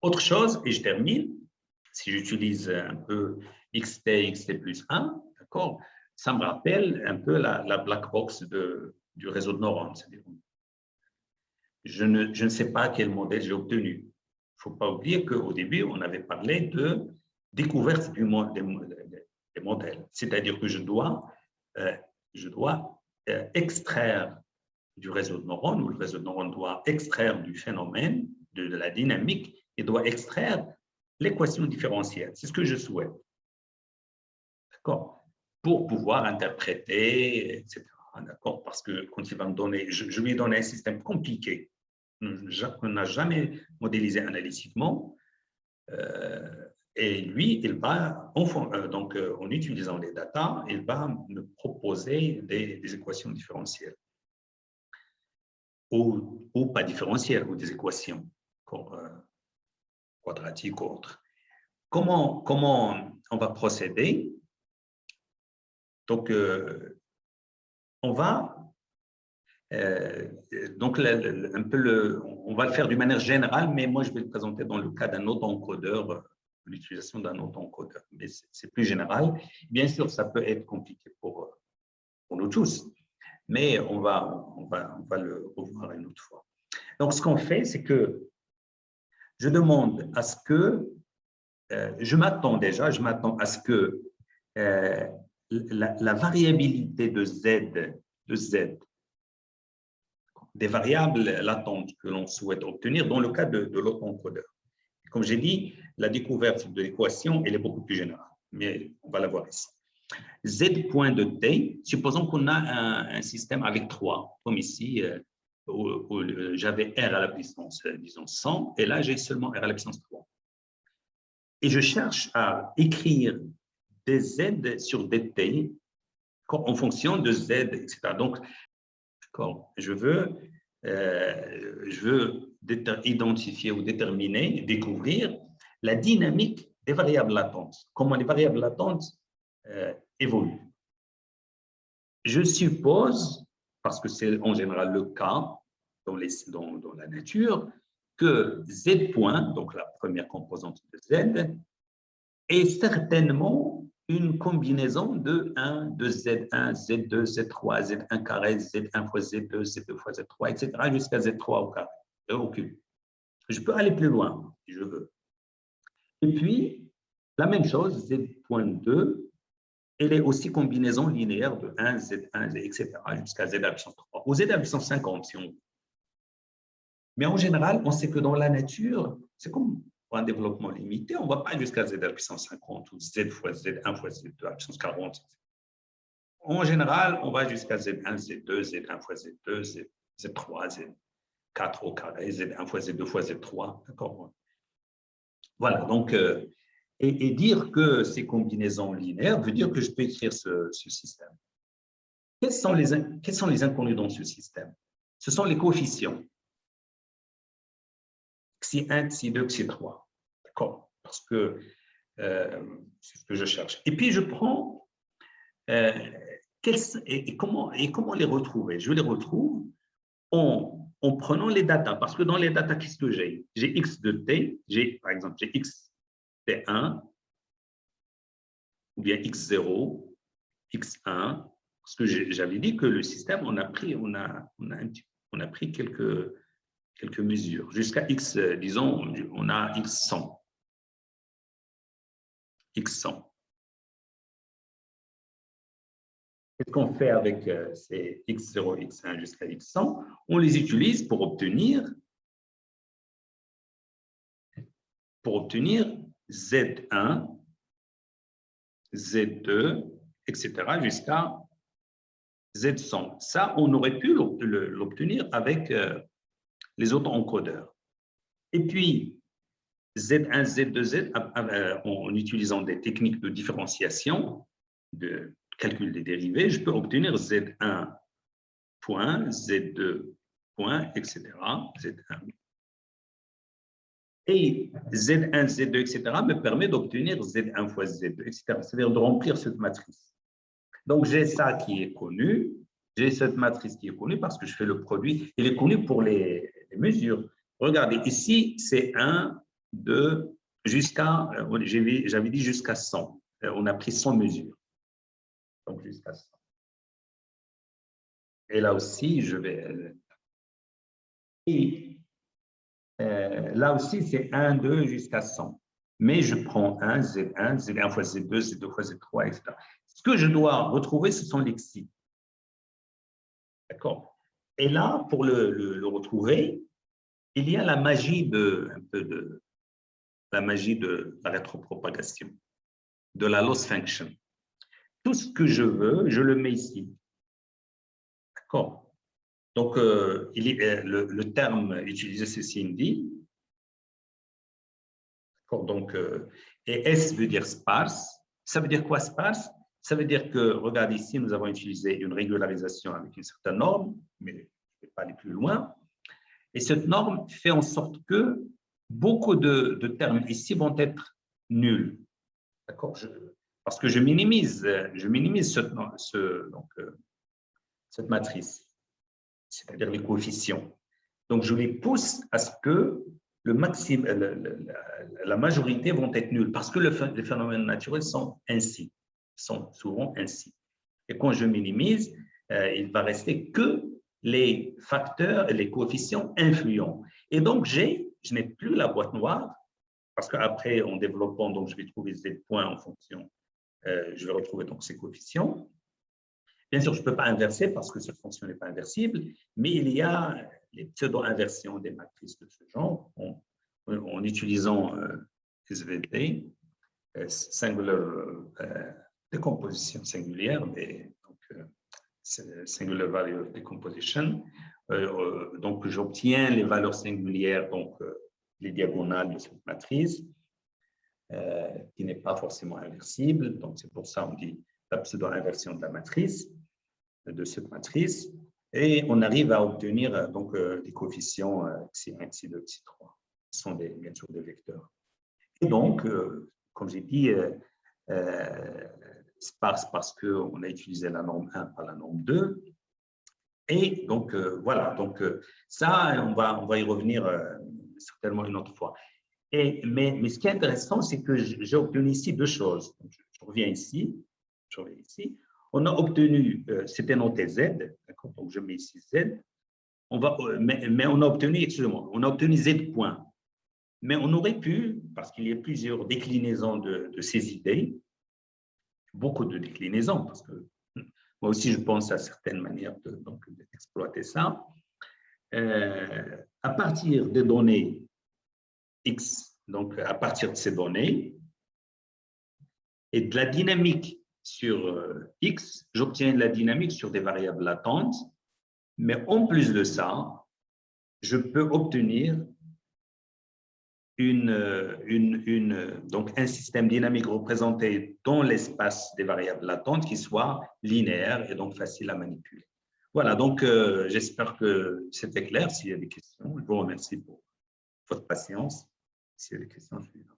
Autre chose, et je termine, si j'utilise un peu xt plus 1, d'accord, ça me rappelle un peu la black box du réseau de neurones. Je ne sais pas quel modèle j'ai obtenu. Il ne faut pas oublier qu'au début, on avait parlé de découverte des modèles. C'est-à-dire que je dois extraire du réseau de neurones, ou le réseau de neurones doit extraire du phénomène, de la dynamique, et doit extraire l'équation différentielle. C'est ce que je souhaite. D'accord? Pour pouvoir interpréter, etc. D'accord? Parce que quand il va me donner, je lui ai donné un système compliqué qu'on n'a jamais modélisé analytiquement, et lui, il va, donc en utilisant les datas, il va me proposer des équations différentielles. Ou pas différentielles, ou des équations quadratiques ou autres. Comment on va procéder? Donc, on va on va le faire d'une manière générale, mais moi, je vais le présenter dans le cas d'un autoencodeur, l'utilisation d'un autoencodeur. Mais c'est plus général. Bien sûr, ça peut être compliqué pour nous tous, mais on va le revoir une autre fois. Donc, ce qu'on fait, c'est que je demande à ce que, je m'attends à ce que la variabilité de Z, des variables latentes que l'on souhaite obtenir dans le cas de l'autoencodeur. Comme j'ai dit, la découverte de l'équation, elle est beaucoup plus générale, mais on va la voir ici. Z point de t, supposons qu'on a un système avec 3, comme ici, où j'avais R à la puissance, disons 100, et là j'ai seulement R à la puissance 3. Et je cherche à écrire des Z sur des t en fonction de Z, etc. Donc, je veux identifier ou déterminer, découvrir la dynamique des variables latentes, comment les variables latentes évoluent. Je suppose, parce que c'est en général le cas dans la nature, que Z point, donc la première composante de Z, est certainement une combinaison de 1, de Z1, Z2, Z3, Z1 carré, Z1 fois Z2, Z2 fois Z3, etc., jusqu'à Z3 au carré, au cube. Je peux aller plus loin, si je veux. Et puis, la même chose, Z.2, elle est aussi combinaison linéaire de 1, Z1, etc., jusqu'à Z à puissance 3, ou Z à puissance 50, si on veut. Mais en général, on sait que dans la nature, c'est comme pour un développement limité, on ne va pas jusqu'à Z à la puissance 50 ou Z fois Z1 fois Z2 à la puissance 40. En général, on va jusqu'à Z1, Z2, Z1 fois Z2, Z3, Z4 au carré, Z1 fois Z2 fois Z3. D'accord? Voilà, donc, et dire que ces combinaisons linéaires veut dire que je peux écrire ce système. Quels sont les inconnus dans ce système? Ce sont les coefficients. Xi1, Xi2, Xi3. D'accord? Parce que c'est ce que je cherche. Et puis, je prends comment les retrouver? Je les retrouve en prenant les datas. Parce que dans les datas, qu'est-ce que j'ai? J'ai X de T, par exemple, j'ai X T1, ou bien X0, X1. Parce que j'avais dit que le système, on a pris quelques mesures. Jusqu'à X, disons, on a X100. X100. Qu'est-ce qu'on fait avec ces X0, X1 jusqu'à X100? On les utilise pour obtenir Z1, Z2, etc. jusqu'à Z100. Ça, on aurait pu l'obtenir avec les autoencodeurs. Et puis, Z1, Z2, Z, en utilisant des techniques de différenciation, de calcul des dérivés, je peux obtenir Z1 point, Z2 point, etc. Z1. Et Z1, Z2, etc. me permet d'obtenir Z1 fois Z2, etc. C'est-à-dire de remplir cette matrice. Donc, j'ai ça qui est connu. J'ai cette matrice qui est connue parce que je fais le produit. Il est connu pour les mesures. Regardez, ici, c'est 1, de jusqu'à, j'avais dit jusqu'à 100. On a pris 100 mesures. Donc, jusqu'à 100. Et là aussi, je vais... Et là aussi, c'est 1, 2 jusqu'à 100. Mais je prends 1, Z1, Z1 fois Z2, Z2 fois Z3, etc. Ce que je dois retrouver, ce sont les xi. D'accord? Et là, pour le retrouver, il y a la magie la magie de la rétropropagation, de la loss function. Tout ce que je veux, je le mets ici. D'accord? Donc, le terme utilisé, c'est Cindy. Donc, et S veut dire sparse. Ça veut dire quoi sparse? Ça veut dire que, regarde ici, nous avons utilisé une régularisation avec une certaine norme, mais je ne vais pas aller plus loin. Et cette norme fait en sorte que beaucoup de termes ici vont être nuls. D'accord? Parce que je minimise cette matrice, c'est-à-dire les coefficients. Donc, je les pousse à ce que la majorité vont être nuls parce que les phénomènes naturels sont ainsi, sont souvent ainsi. Et quand je minimise, il va rester que les facteurs et les coefficients influents. Et donc, je n'ai plus la boîte noire parce qu'après, en développant, donc, je vais trouver des points en fonction, je vais retrouver donc ces coefficients. Bien sûr, je ne peux pas inverser parce que cette fonction n'est pas inversible, mais il y a les pseudo-inversions des matrices de ce genre en utilisant SVD, singular décomposition singulière, singular value of decomposition. Donc, j'obtiens les valeurs singulières, donc les diagonales de cette matrice, qui n'est pas forcément inversible. Donc, c'est pour ça qu'on dit la pseudo-inversion de la matrice, de cette matrice, et on arrive à obtenir donc des coefficients xi1, xi2, xi3. Ce sont bien sûr des vecteurs. Et donc, comme j'ai dit, sparse parce qu'on a utilisé la norme 1 par la norme 2. Et donc, voilà, donc ça, on va y revenir certainement une autre fois. Mais ce qui est intéressant, c'est que j'ai obtenu ici deux choses. Donc, je reviens ici. On a obtenu, c'était noté Z, donc je mets ici Z. Mais on a obtenu, excusez-moi, on a obtenu Z point. Mais on aurait pu, parce qu'il y a plusieurs déclinaisons de ces idées, beaucoup de déclinaisons, parce que moi aussi je pense à certaines manières d'exploiter ça. À partir des données X, donc à partir de ces données, et de la dynamique sur X, j'obtiens de la dynamique sur des variables latentes, mais en plus de ça, je peux obtenir donc un système dynamique représenté dans l'espace des variables latentes qui soit linéaire et donc facile à manipuler. Voilà, donc j'espère que c'était clair. S'il y a des questions, je vous remercie pour votre patience. S'il y a des questions, je suis là.